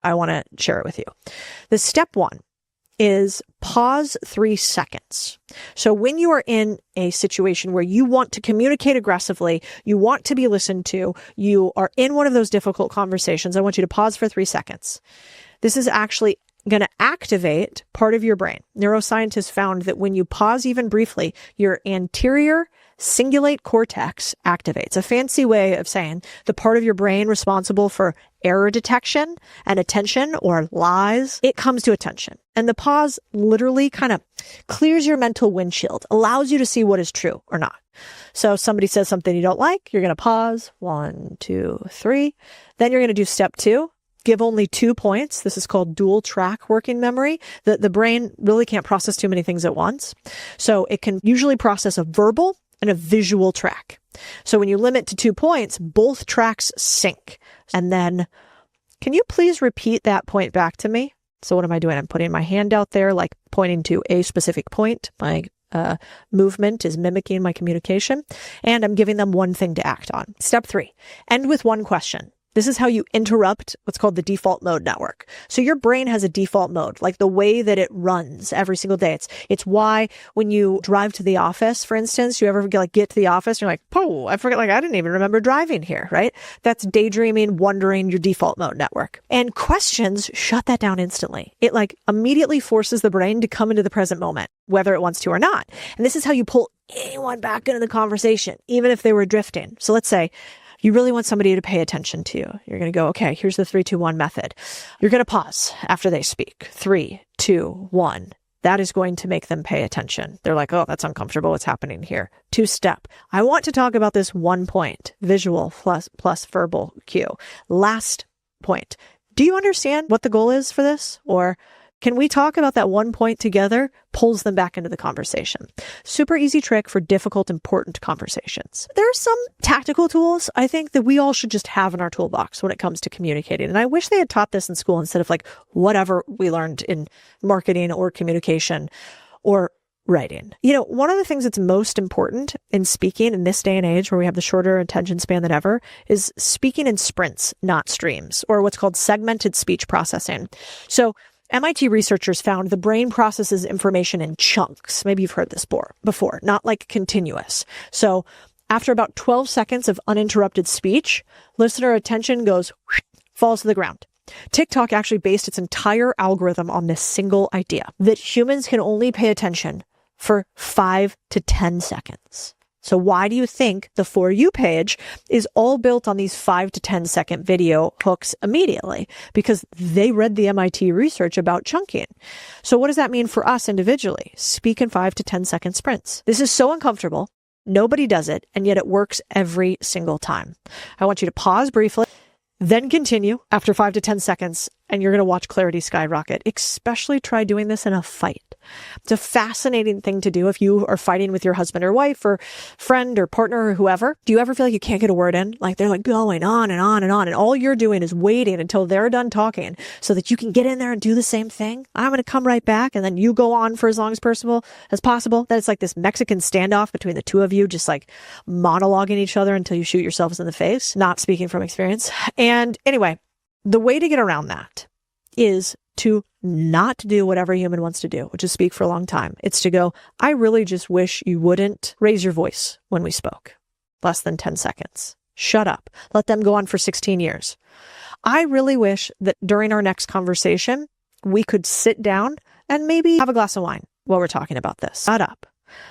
I want to share it with you. The step one is pause 3 seconds. So when you are in a situation where you want to communicate aggressively, you want to be listened to, you are in one of those difficult conversations, I want you to pause for 3 seconds. This is actually going to activate part of your brain. Neuroscientists found that when you pause even briefly, your anterior cingulate cortex activates. A fancy way of saying the part of your brain responsible for error detection and attention or lies, it comes to attention. And the pause literally kind of clears your mental windshield, allows you to see what is true or not. So somebody says something you don't like, you're going to pause, 1, 2, 3. Then you're going to do step 2. Give only 2 points. This is called dual track working memory. The brain really can't process too many things at once. So it can usually process a verbal and a visual track. So when you limit to 2 points, both tracks sync. And then, can you please repeat that point back to me? So what am I doing? I'm putting my hand out there, like pointing to a specific point. My movement is mimicking my communication. And I'm giving them one thing to act on. Step 3, end with one question. This is how you interrupt what's called the default mode network. So your brain has a default mode, like the way that it runs every single day. It's why when you drive to the office, for instance, you ever get to the office and you're like, oh, I forgot, I didn't even remember driving here, right? That's daydreaming, wondering, your default mode network. And questions shut that down instantly. It immediately forces the brain to come into the present moment, whether it wants to or not. And this is how you pull anyone back into the conversation, even if they were drifting. So let's say you really want somebody to pay attention to you. You're going to go, okay, here's the 3, 2, 1 method. You're going to pause after they speak. 3, 2, 1. That is going to make them pay attention. They're like, oh, that's uncomfortable. What's happening here? 2-step. I want to talk about this 1 point, visual plus verbal cue. Last point. Do you understand what the goal is for this? Or can we talk about that 1 point together? Pulls them back into the conversation. Super easy trick for difficult, important conversations. There are some tactical tools I think that we all should just have in our toolbox when it comes to communicating. And I wish they had taught this in school instead of whatever we learned in marketing or communication or writing. One of the things that's most important in speaking in this day and age where we have the shorter attention span than ever is speaking in sprints, not streams, or what's called segmented speech processing. So MIT researchers found the brain processes information in chunks. Maybe you've heard this before, not continuous. So after about 12 seconds of uninterrupted speech, listener attention falls to the ground. TikTok actually based its entire algorithm on this single idea, that humans can only pay attention for 5 to 10 seconds. So why do you think the For You page is all built on these 5 to 10 second video hooks immediately? Because they read the MIT research about chunking. So what does that mean for us individually? Speak in 5 to 10 second sprints. This is so uncomfortable. Nobody does it, and yet it works every single time. I want you to pause briefly, then continue after 5 to 10 seconds, and you're going to watch clarity skyrocket. Especially try doing this in a fight. It's a fascinating thing to do if you are fighting with your husband or wife or friend or partner or whoever. Do you ever feel like you can't get a word in? They're going on and on and on, and all you're doing is waiting until they're done talking so that you can get in there and do the same thing? I'm going to come right back, and then you go on for as long as possible. That it's like this Mexican standoff between the two of you, just monologuing each other until you shoot yourselves in the face. Not speaking from experience. And anyway, the way to get around that is to not do what every human wants to do, which is speak for a long time. It's to go, I really just wish you wouldn't raise your voice when we spoke. Less than 10 seconds. Shut up. Let them go on for 16 years. I really wish that during our next conversation, we could sit down and maybe have a glass of wine while we're talking about this. Shut up.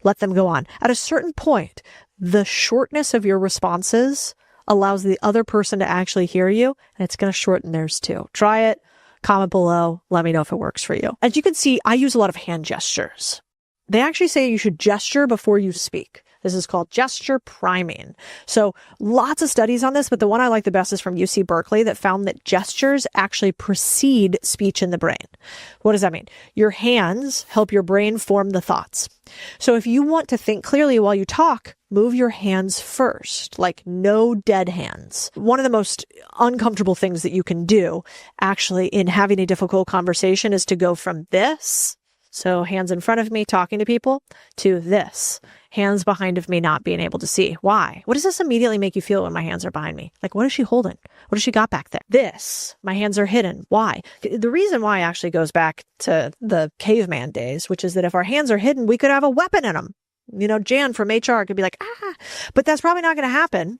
Let them go on. At a certain point, the shortness of your responses allows the other person to actually hear you, and it's going to shorten theirs too. Try it. Comment below. Let me know if it works for you. As you can see, I use a lot of hand gestures. They actually say you should gesture before you speak. This is called gesture priming. So lots of studies on this, but the one I like the best is from UC Berkeley that found that gestures actually precede speech in the brain. What does that mean? Your hands help your brain form the thoughts. So if you want to think clearly while you talk, move your hands first, no dead hands. One of the most uncomfortable things that you can do actually in having a difficult conversation is to go from this. So hands in front of me talking to people, to this, hands behind of me not being able to see. Why? What does this immediately make you feel when my hands are behind me? Like, what is she holding? What has she got back there? This, my hands are hidden. Why? The reason why actually goes back to the caveman days, which is that if our hands are hidden, we could have a weapon in them. Jan from HR could be like, but that's probably not going to happen.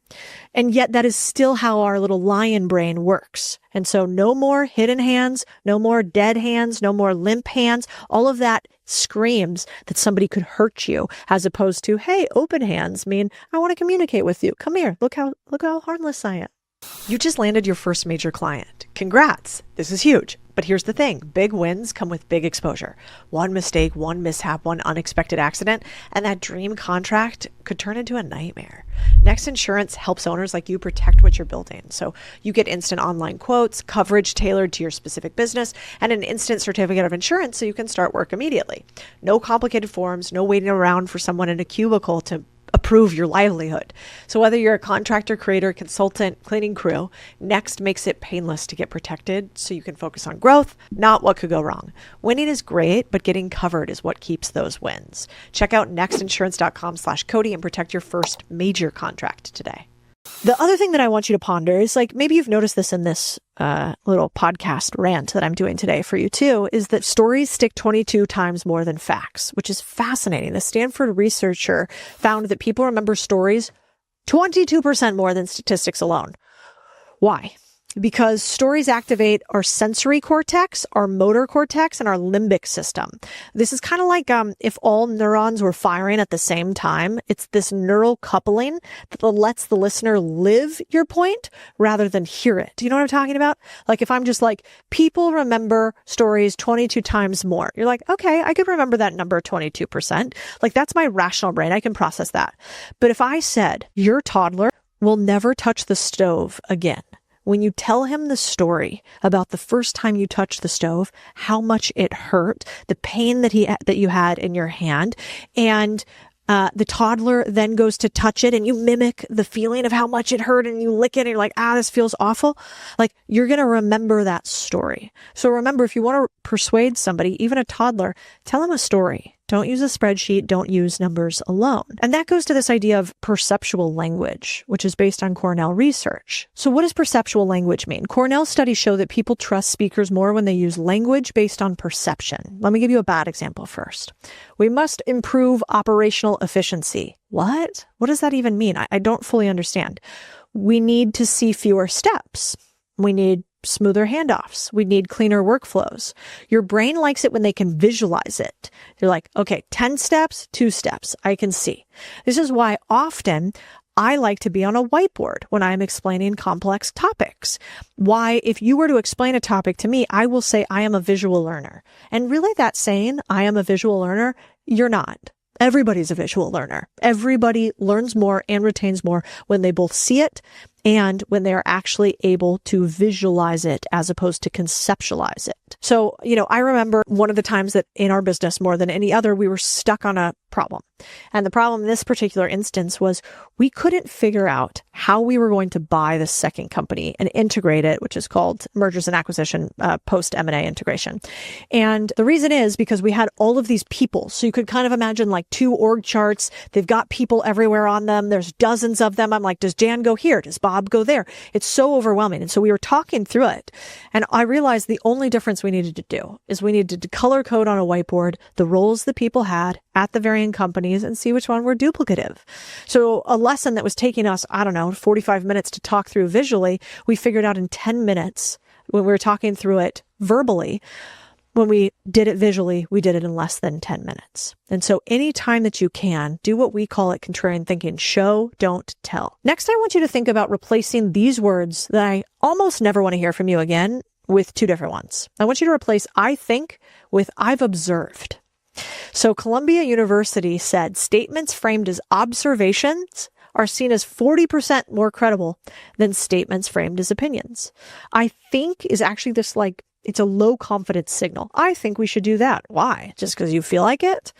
And yet that is still how our little lion brain works. And so no more hidden hands, no more dead hands, no more limp hands. All of that screams that somebody could hurt you, as opposed to, hey, open hands mean I want to communicate with you. Come here. Look how harmless I am. You just landed your first major client. Congrats. This is huge. But here's the thing. Big wins come with big exposure. One mistake, one mishap, one unexpected accident, and that dream contract could turn into a nightmare. Next Insurance helps owners like you protect what you're building. So you get instant online quotes, coverage tailored to your specific business, and an instant certificate of insurance so you can start work immediately. No complicated forms, no waiting around for someone in a cubicle to approve your livelihood. So whether you're a contractor, creator, consultant, cleaning crew, Next makes it painless to get protected so you can focus on growth, not what could go wrong. Winning is great, but getting covered is what keeps those wins. Check out nextinsurance.com/Codie and protect your first major contract today. The other thing that I want you to ponder is, like, maybe you've noticed this in this little podcast rant that I'm doing today for you too, is that stories stick 22 times more than facts, which is fascinating. The Stanford researcher found that people remember stories 22% more than statistics alone. Why? Because stories activate our sensory cortex, our motor cortex, and our limbic system. This is kind of like if all neurons were firing at the same time. It's this neural coupling that lets the listener live your point rather than hear it. Do you know what I'm talking about? Like if I'm just like, people remember stories 22 times more. You're like, okay, I could remember that number 22%. Like that's my rational brain. I can process that. But if I said, your toddler will never touch the stove again, when you tell him the story about the first time you touched the stove, how much it hurt, the pain that you had in your hand, and the toddler then goes to touch it and you mimic the feeling of how much it hurt and you lick it and you're like, this feels awful. Like you're going to remember that story. So remember, if you want to persuade somebody, even a toddler, tell them a story. Don't use a spreadsheet. Don't use numbers alone. And that goes to this idea of perceptual language, which is based on Cornell research. So what does perceptual language mean? Cornell studies show that people trust speakers more when they use language based on perception. Let me give you a bad example first. We must improve operational efficiency. What? What does that even mean? I don't fully understand. We need to see fewer steps. We need smoother handoffs. We need cleaner workflows. Your brain likes it when they can visualize it. They're like, okay, 10 steps, 2 steps. I can see. This is why often I like to be on a whiteboard when I'm explaining complex topics. Why, if you were to explain a topic to me, I will say I am a visual learner. And really that saying, I am a visual learner, you're not. Everybody's a visual learner. Everybody learns more and retains more when they both see it and when they are actually able to visualize it as opposed to conceptualize it. So, I remember one of the times that in our business more than any other, we were stuck on a problem. And the problem in this particular instance was we couldn't figure out how we were going to buy the second company and integrate it, which is called mergers and acquisition, post M&A integration. And the reason is because we had all of these people. So you could kind of imagine like 2 org charts. They've got people everywhere on them. There's dozens of them. I'm like, does Jan go here? Does Bob go there? It's so overwhelming. And so we were talking through it. And I realized the only difference we needed to do is we needed to color code on a whiteboard the roles that people had at the varying companies and see which one were duplicative. So a lesson that was taking us, 45 minutes to talk through visually, we figured out in 10 minutes when we were talking through it verbally. When we did it visually, we did it in less than 10 minutes. And so anytime that you can, do what we call it contrarian thinking. Show, don't tell. Next, I want you to think about replacing these words that I almost never want to hear from you again with 2 different ones. I want you to replace I think with I've observed. So Columbia University said statements framed as observations are seen as 40% more credible than statements framed as opinions. I think is actually this it's a low confidence signal. I think we should do that. Why? Just because you feel like it?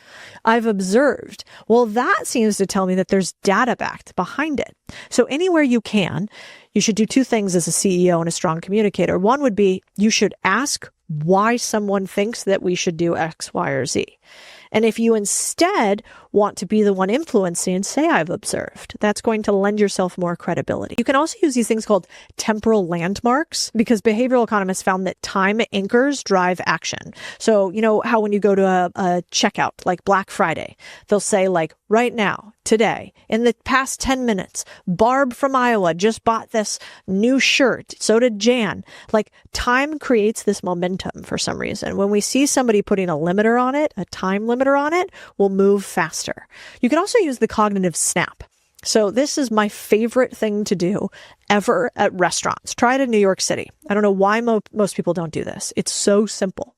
I've observed. Well, that seems to tell me that there's data backed behind it. So anywhere you can, you should do two things as a CEO and a strong communicator. One would be you should ask why someone thinks that we should do X, Y, or Z. And if you instead want to be the one influencing, say I've observed, that's going to lend yourself more credibility. You can also use these things called temporal landmarks because behavioral economists found that time anchors drive action. So, you know how when you go to a checkout, like Black Friday, they'll say right now, today, in the past 10 minutes, Barb from Iowa just bought this new shirt. So did Jan. Time creates this momentum for some reason. When we see somebody putting a limiter on it, a time limiter on it, we'll move faster. You can also use the cognitive snap. So this is my favorite thing to do ever at restaurants. Try it in New York City. I don't know why most people don't do this. It's so simple.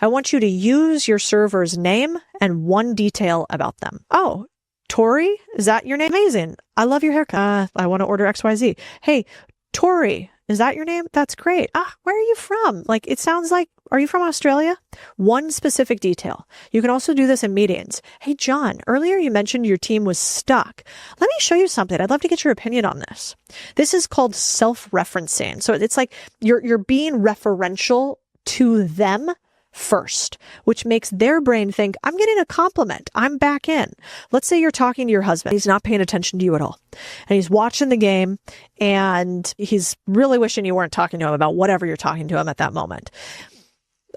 I want you to use your server's name and one detail about them. Oh, Tori, is that your name? Amazing. I love your haircut. I want to order XYZ. Hey, Tori, is that your name? That's great. Where are you from? It sounds like, are you from Australia? One specific detail. You can also do this in meetings. Hey, John, earlier you mentioned your team was stuck. Let me show you something. I'd love to get your opinion on this. This is called self-referencing. So it's like you're being referential to them first, which makes their brain think, I'm getting a compliment. I'm back in. Let's say you're talking to your husband. He's not paying attention to you at all. And he's watching the game and he's really wishing you weren't talking to him about whatever you're talking to him at that moment.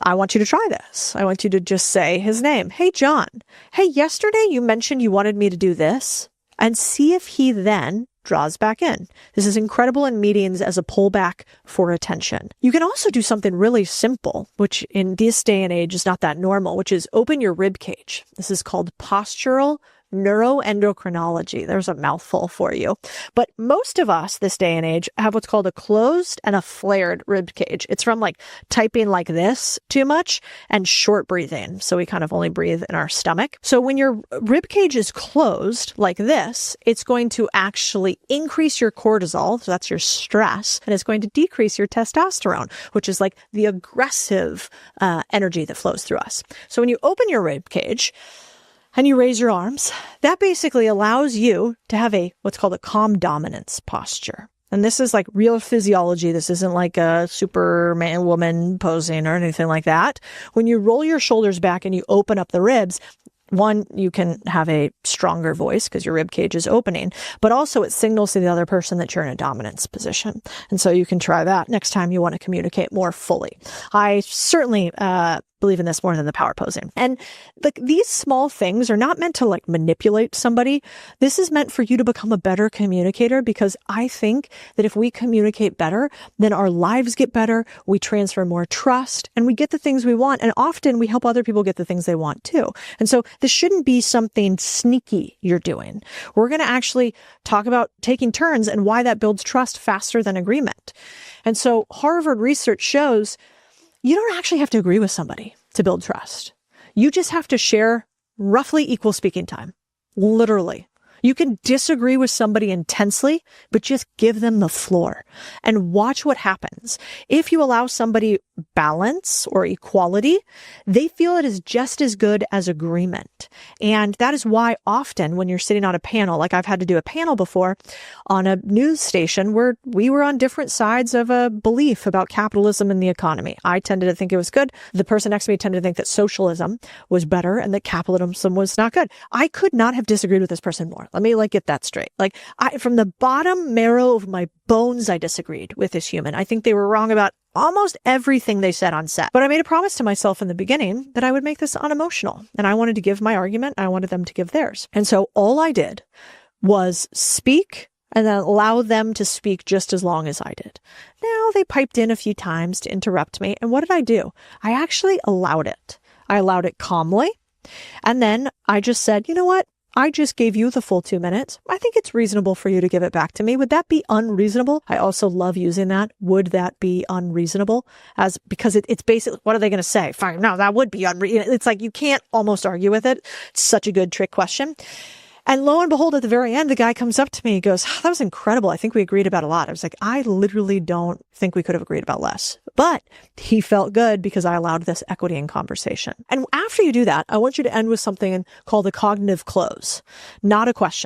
I want you to try this. I want you to just say his name. Hey, John. Hey, yesterday you mentioned you wanted me to do this, and see if he then draws back in. This is incredible in meetings as a pullback for attention. You can also do something really simple, which in this day and age is not that normal, which is open your rib cage. This is called postural neuroendocrinology. There's a mouthful for you. But most of us this day and age have what's called a closed and a flared rib cage. It's from typing like this too much and short breathing. So we kind of only breathe in our stomach. So when your rib cage is closed like this, it's going to actually increase your cortisol. So that's your stress. And it's going to decrease your testosterone, which is the aggressive energy that flows through us. So when you open your rib cage, and you raise your arms, that basically allows you to have what's called a calm dominance posture. And this is real physiology. This isn't a Superman woman posing or anything like that. When you roll your shoulders back and you open up the ribs, one, you can have a stronger voice because your rib cage is opening, but also it signals to the other person that you're in a dominance position. And so you can try that next time you want to communicate more fully. I certainly believe in this more than the power posing. And these small things are not meant to manipulate somebody. This is meant for you to become a better communicator, because I think that if we communicate better, then our lives get better, we transfer more trust, and we get the things we want. And often we help other people get the things they want too. And so this shouldn't be something sneaky you're doing. We're going to actually talk about taking turns and why that builds trust faster than agreement. And so Harvard research shows you don't actually have to agree with somebody to build trust. You just have to share roughly equal speaking time. Literally. You can disagree with somebody intensely, but just give them the floor and watch what happens. If you allow somebody balance or equality, they feel it is just as good as agreement. And that is why often when you're sitting on a panel, I've had to do a panel before on a news station where we were on different sides of a belief about capitalism and the economy. I tended to think it was good. The person next to me tended to think that socialism was better and that capitalism was not good. I could not have disagreed with this person more. Let me get that straight. From the bottom marrow of my bones, I disagreed with this human. I think they were wrong about almost everything they said on set. But I made a promise to myself in the beginning that I would make this unemotional. And I wanted to give my argument. I wanted them to give theirs. And so all I did was speak and then allow them to speak just as long as I did. Now they piped in a few times to interrupt me. And what did I do? I actually allowed it. I allowed it calmly. And then I just said, you know what? I just gave you the full 2 minutes. I think it's reasonable for you to give it back to me. Would that be unreasonable? I also love using that. Would that be unreasonable? Because it's basically, what are they going to say? Fine. No, that would be unreasonable. It's you can't almost argue with it. It's such a good trick question. And lo and behold, at the very end, the guy comes up to me, he goes, that was incredible. I think we agreed about a lot. I was like, I literally don't think we could have agreed about less. But he felt good because I allowed this equity in conversation. And after you do that, I want you to end with something called a cognitive close, not a question.